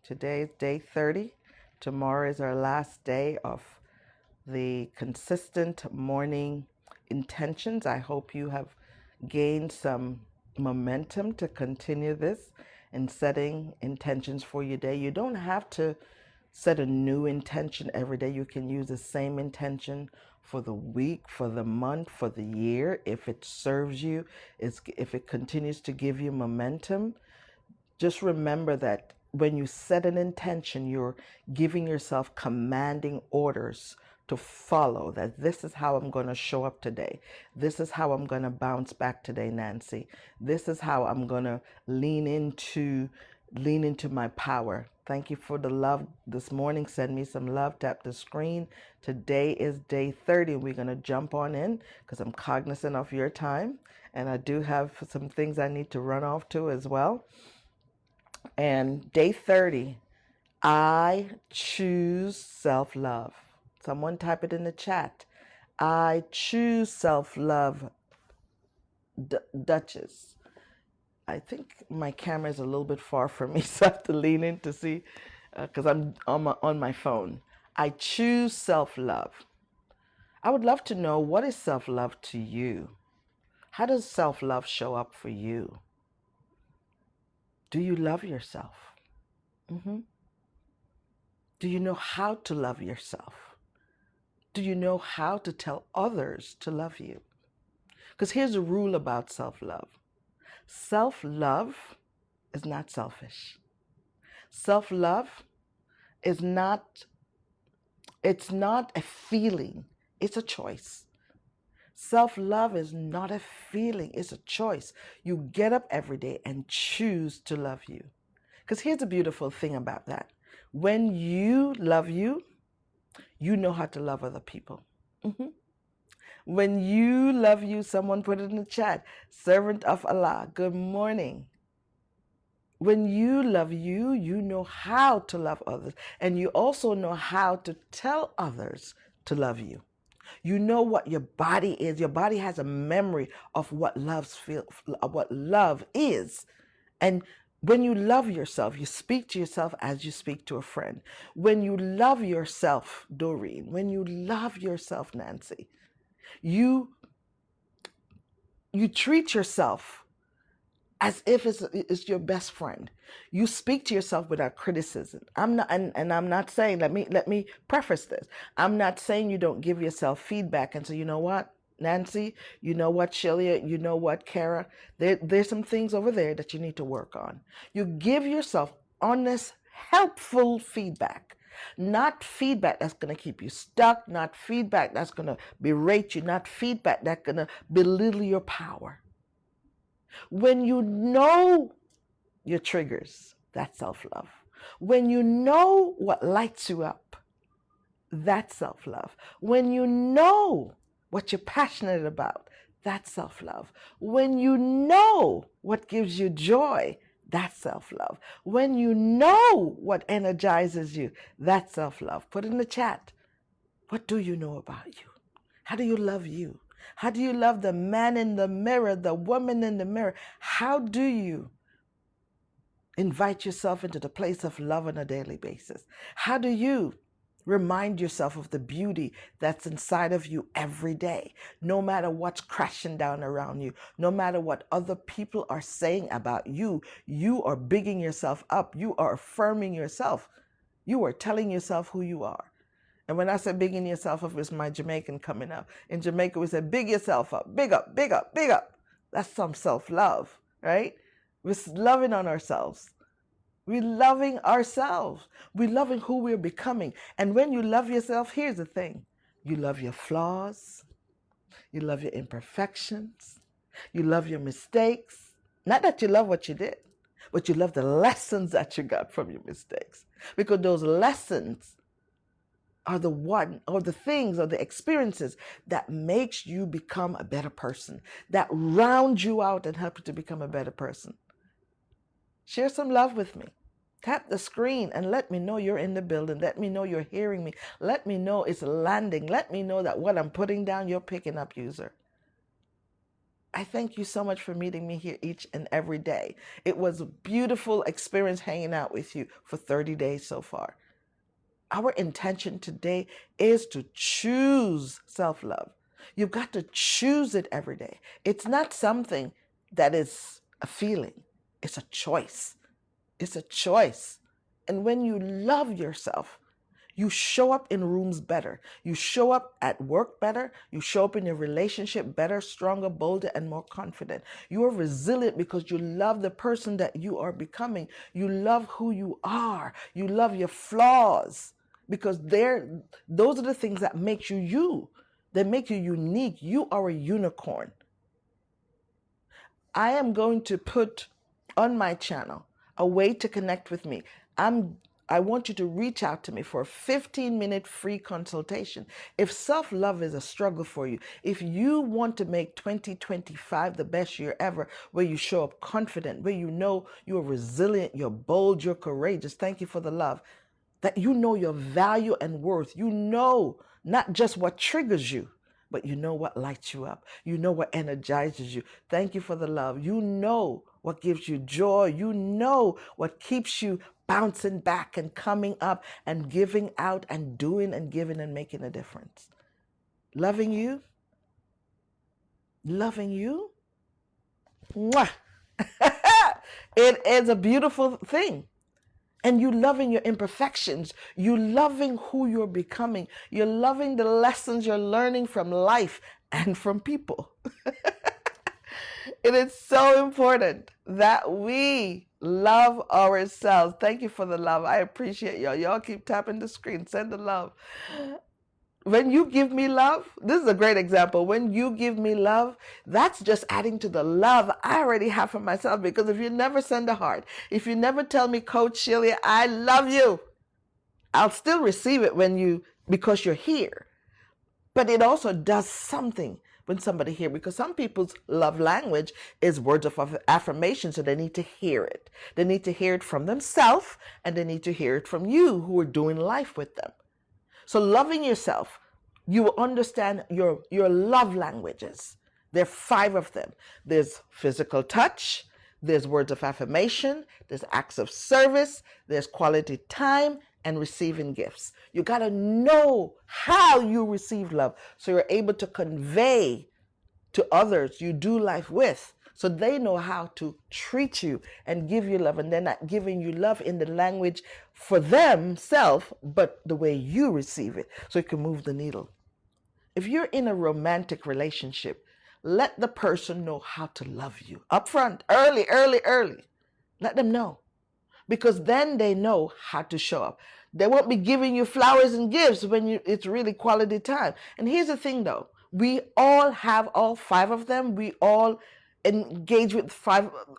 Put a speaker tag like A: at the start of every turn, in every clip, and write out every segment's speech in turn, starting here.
A: Today is day 30. Tomorrow is our last day of the consistent morning intentions. I hope you have gained some momentum to continue this and setting intentions for your day. You don't have to set a new intention every day. You can use the same intention for the week, for the month, for the year. If it serves you, if it continues to give you momentum, just remember that when you set an intention, you're giving yourself commanding orders to follow. That this is how I'm going to show up today. This is how I'm going to bounce back today, Nancy. This is how I'm going to lean into my power. Thank you for the love this morning. Send me some love. Tap the screen. Today is day 30. We're going to jump on in because I'm cognizant of your time. And I do have some things I need to run off to as well. And day 30, I choose self love. Someone type it in the chat. I choose self love, Duchess. I think my camera is a little bit far from me, so I have to lean in to see because I'm on my phone. I choose self love. I would love to know, what is self love to you? How does self love show up for you? Do you love yourself? Mm-hmm. Do you know how to love yourself? Do you know how to tell others to love you? Because here's a rule about self-love. Self-love is not selfish. Self-love is not, it's not a feeling, it's a choice. Self-love is not a feeling, it's a choice. You get up every day and choose to love you. Because here's the beautiful thing about that. When you love you, you know how to love other people. Mm-hmm. When you love you, someone put it in the chat, servant of Allah, good morning. When you love you, you know how to love others. And you also know how to tell others to love you. You know what your body is. Your body has a memory of what love is. And when you love yourself, you speak to yourself as you speak to a friend. When you love yourself, Doreen, when you love yourself, Nancy, you treat yourself as if it's your best friend. You speak to yourself without criticism. I'm not, and I'm not saying, let me preface this. I'm not saying you don't give yourself feedback and say, you know what, Nancy, you know what, Shelia, you know what, Kara, there's some things over there that you need to work on. You give yourself honest, helpful feedback. Not feedback that's going to keep you stuck, not feedback that's going to berate you, not feedback that's going to belittle your power. When you know your triggers, that's self-love. When you know what lights you up, that's self-love. When you know what you're passionate about, that's self-love. When you know what gives you joy, that's self-love. When you know what energizes you, that's self-love. Put in the chat, what do you know about you? How do you love you? How do you love the man in the mirror, the woman in the mirror? How do you invite yourself into the place of love on a daily basis? How do you remind yourself of the beauty that's inside of you every day, no matter what's crashing down around you, no matter what other people are saying about you? You are bigging yourself up. You are affirming yourself. You are telling yourself who you are. And when I say bigging yourself up, it's my Jamaican coming up. In Jamaica, we say, big yourself up, big up, big up, big up. That's some self-love, right? We're loving on ourselves. We're loving ourselves. We're loving who we're becoming. And when you love yourself, here's the thing. You love your flaws. You love your imperfections. You love your mistakes. Not that you love what you did, but you love the lessons that you got from your mistakes. Because those lessons are the things or the experiences that makes you become a better person, that round you out and help you to become a better person. Share some love with me. Tap the screen and let me know you're in the building. Let me know you're hearing me. Let me know it's landing. Let me know that what I'm putting down, you're picking up, user. I thank you so much for meeting me here each and every day. It was a beautiful experience hanging out with you for 30 days so far. Our intention today is to choose self-love. You've got to choose it every day. It's not something that is a feeling. It's a choice. It's a choice. And when you love yourself, you show up in rooms better. You show up at work better. You show up in your relationship better, stronger, bolder, and more confident. You are resilient because you love the person that you are becoming. You love who you are. You love your flaws because those are the things that make you you. They make you unique. You are a unicorn. I am going to put on my channel a way to connect with me. I want you to reach out to me for a 15-minute free consultation. If self-love is a struggle for you, if you want to make 2025 the best year ever, where you show up confident, where you know you're resilient, you're bold, you're courageous, thank you for the love, that you know your value and worth. You know not just what triggers you, but you know what lights you up. You know what energizes you. Thank you for the love. You know what gives you joy. You know what keeps you bouncing back and coming up and giving out and doing and giving and making a difference. Loving you. Mwah. It is a beautiful thing. And you loving your imperfections. You loving who you're becoming. You're loving the lessons you're learning from life and from people. It is so important that we love ourselves. Thank you for the love. I appreciate y'all. Y'all keep tapping the screen. Send the love. When you give me love, this is a great example. When you give me love, that's just adding to the love I already have for myself. Because if you never send a heart, if you never tell me, Coach Shelia, I love you, I'll still receive it because you're here. But it also does something when somebody here, because some people's love language is words of affirmation, so they need to hear it. They need to hear it from themselves, and they need to hear it from you who are doing life with them. So loving yourself, you will understand your love languages. There are 5 of them. There's physical touch, there's words of affirmation, there's acts of service, there's quality time, and receiving gifts. You got to know how you receive love so you're able to convey to others you do life with, so they know how to treat you and give you love, and they're not giving you love in the language for themselves, but the way you receive it, so it can move the needle. If you're in a romantic relationship, let the person know how to love you up front, early. Let them know, because then they know how to show up. They won't be giving you flowers and gifts when it's really quality time. And here's the thing though, we all have all 5 of them. We all engage with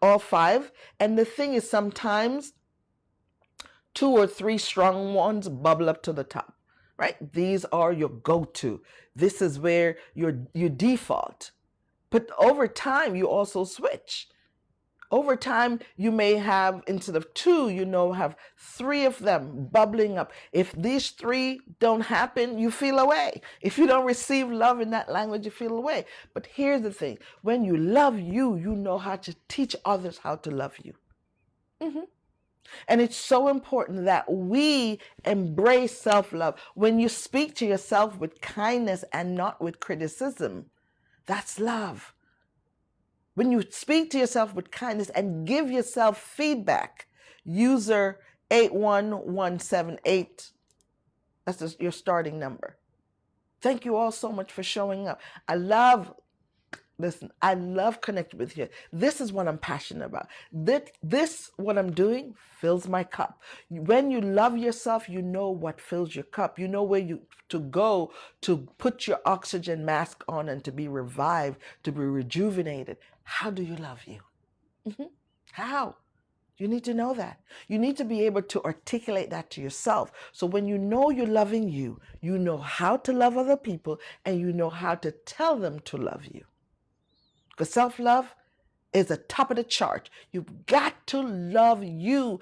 A: all 5. And the thing is, sometimes 2 or 3 strong ones bubble up to the top, right? These are your go-to. This is where you default. But over time, you also switch. Over time, you may have, instead of 2, have 3 of them bubbling up. If these 3 don't happen, you feel away. If you don't receive love in that language, you feel away. But here's the thing. When you love you, you know how to teach others how to love you. And it's so important that we embrace self-love. When you speak to yourself with kindness and not with criticism, that's love. When you speak to yourself with kindness and give yourself feedback, user 81178, that's your starting number. Thank you all so much for showing up. I love connecting with you. This is what I'm passionate about. This, what I'm doing, fills my cup. When you love yourself, you know what fills your cup. You know where to go to put your oxygen mask on and to be revived, to be rejuvenated. How do you love you? How? You need to know that. You need to be able to articulate that to yourself. So when you know you're loving you, you know how to love other people, and you know how to tell them to love you. Because self-love is the top of the chart. You've got to love you.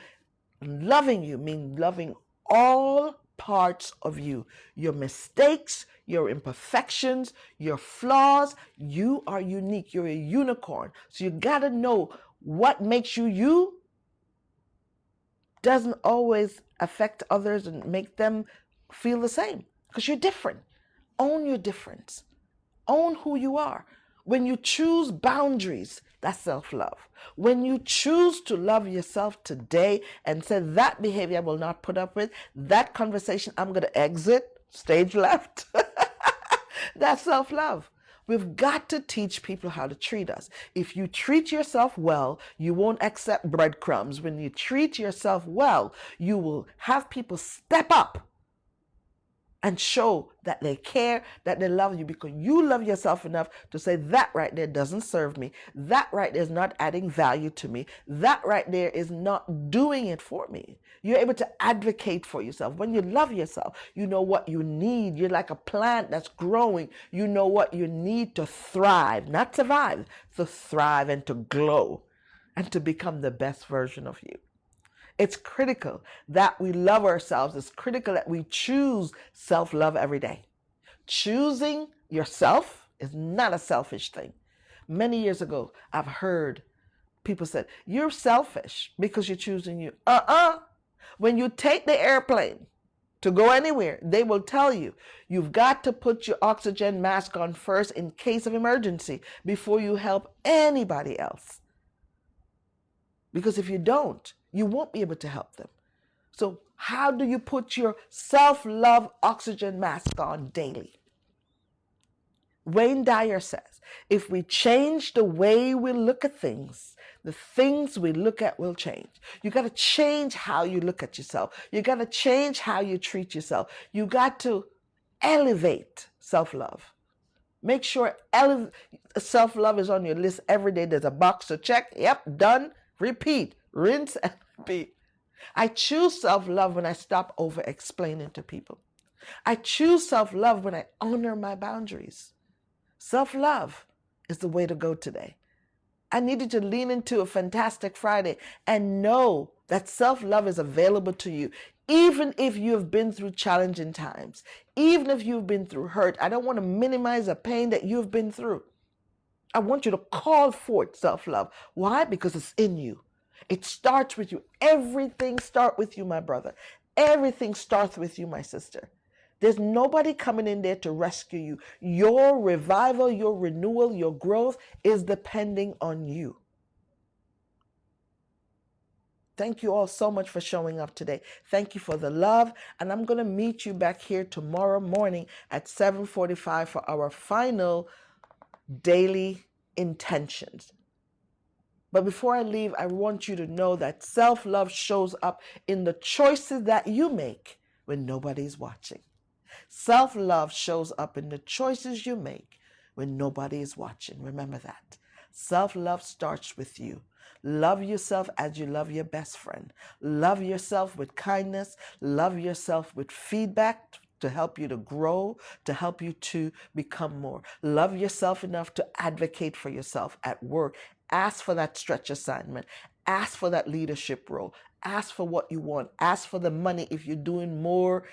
A: Loving you means loving all parts of you, your mistakes, your imperfections, your flaws. You are unique. You're a unicorn. So you got to know what makes you you doesn't always affect others and make them feel the same because you're different. Own your difference. Own who you are. When you choose boundaries, that's self-love. When you choose to love yourself today and say that behavior I will not put up with, that conversation I'm going to exit, stage left, that's self-love. We've got to teach people how to treat us. If you treat yourself well, you won't accept breadcrumbs. When you treat yourself well, you will have people step up and show that they care, that they love you, because you love yourself enough to say that right there doesn't serve me. That right there is not adding value to me. That right there is not doing it for me. You're able to advocate for yourself. When you love yourself, you know what you need. You're like a plant that's growing. You know what you need to thrive, not survive, to thrive and to glow and to become the best version of you. It's critical that we love ourselves. It's critical that we choose self-love every day. Choosing yourself is not a selfish thing. Many years ago, I've heard people say, you're selfish because you're choosing you. When you take the airplane to go anywhere, they will tell you, you've got to put your oxygen mask on first in case of emergency before you help anybody else. Because if you don't, you won't be able to help them. So how do you put your self-love oxygen mask on daily? Wayne Dyer says, if we change the way we look at things, the things we look at will change. You got to change how you look at yourself. You got to change how you treat yourself. You got to elevate self-love. Make sure self-love is on your list every day. There's a box to check. Yep, done. Repeat, rinse and repeat. I choose self-love when I stop over-explaining to people. I choose self-love when I honor my boundaries. Self-love is the way to go today. I needed to lean into a fantastic Friday and know that self-love is available to you, even if you have been through challenging times, even if you've been through hurt. I don't want to minimize the pain that you've been through. I want you to call forth self-love. Why? Because it's in you. It starts with you. Everything starts with you, my brother. Everything starts with you, my sister. There's nobody coming in there to rescue you. Your revival, your renewal, your growth is depending on you. Thank you all so much for showing up today. Thank you for the love. And I'm going to meet you back here tomorrow morning at 7:45 for our final daily intentions. But before I leave, I want you to know that self-love shows up in the choices that you make when nobody's watching. Self-love shows up in the choices you make when nobody is watching. Remember that. Self-love starts with you. Love yourself as you love your best friend. Love yourself with kindness. Love yourself with feedback to help you to grow, to help you to become more. Love yourself enough to advocate for yourself at work. Ask for that stretch assignment. Ask for that leadership role. Ask for what you want. Ask for the money if you're doing more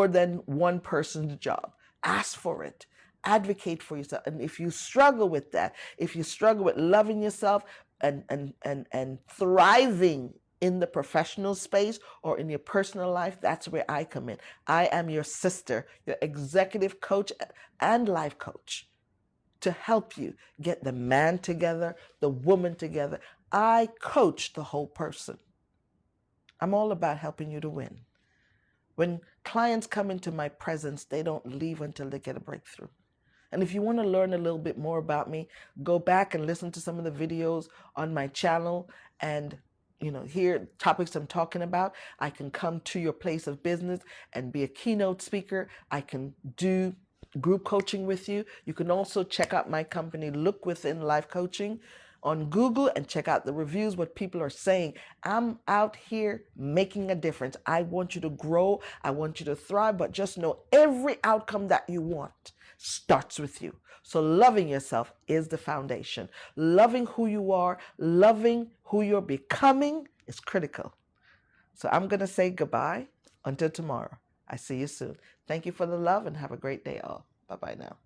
A: than one person's job. Ask for it. Advocate for yourself. And if you struggle with that, if you struggle with loving yourself and thriving in the professional space or in your personal life, that's where I come in. I am your sister, your executive coach and life coach, to help you get the man together, the woman together. I coach the whole person. I'm all about helping you to win. When clients come into my presence, they don't leave until they get a breakthrough. And if you want to learn a little bit more about me, go back and listen to some of the videos on my channel and hear topics I'm talking about. I can come to your place of business and be a keynote speaker. I can do group coaching with you. You can also check out my company, Look Within Life Coaching, on Google and check out the reviews, what people are saying. I'm out here making a difference. I want you to grow. I want you to thrive, but just know every outcome that you want starts with you. So loving yourself is the foundation. Loving who you are, loving who you're becoming is critical. So I'm going to say goodbye until tomorrow. I see you soon. Thank you for the love and have a great day all. Bye bye now.